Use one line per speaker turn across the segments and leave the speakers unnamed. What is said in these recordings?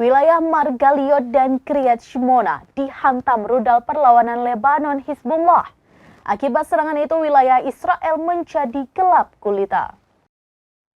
Wilayah Margaliot dan Kiryat Shmona dihantam rudal perlawanan Lebanon Hizbullah. Akibat serangan itu, wilayah Israel menjadi gelap gulita.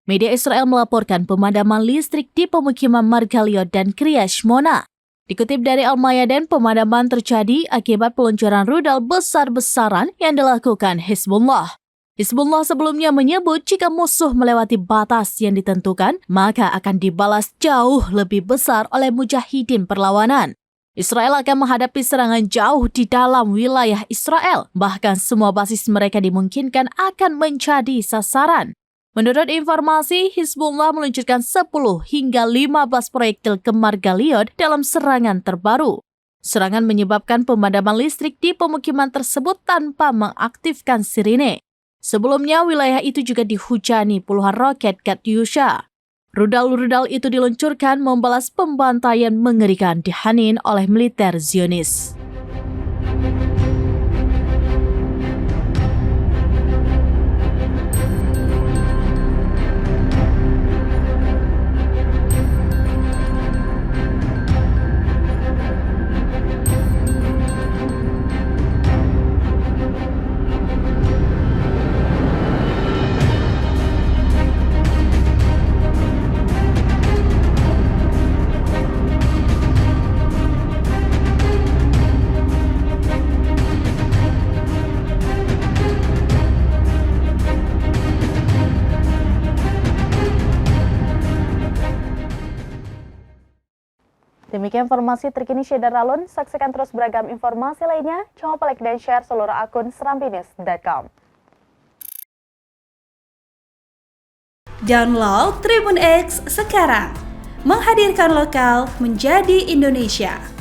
Media Israel melaporkan pemadaman listrik di pemukiman Margaliot dan Kiryat Shmona. Dikutip dari Al-Mayadin, pemadaman terjadi akibat peluncuran rudal besar-besaran yang dilakukan Hizbullah. Hizbullah sebelumnya menyebut jika musuh melewati batas yang ditentukan, maka akan dibalas jauh lebih besar oleh mujahidin perlawanan. Israel akan menghadapi serangan jauh di dalam wilayah Israel, bahkan semua basis mereka dimungkinkan akan menjadi sasaran. Menurut informasi, Hizbullah meluncurkan 10 hingga 15 proyektil ke Margaliot dalam serangan terbaru. Serangan menyebabkan pemadaman listrik di pemukiman tersebut tanpa mengaktifkan sirine. Sebelumnya, wilayah itu juga dihujani puluhan roket Katyusha. Rudal-rudal itu diluncurkan membalas pembantaian mengerikan di Hanin oleh militer Zionis. Demikian informasi terkini Syedar Alun. Saksikan terus beragam informasi lainnya. Jangan lupa like dan share seluruh akun serambinews.com.
Download Tribun X sekarang. Menghadirkan lokal menjadi Indonesia.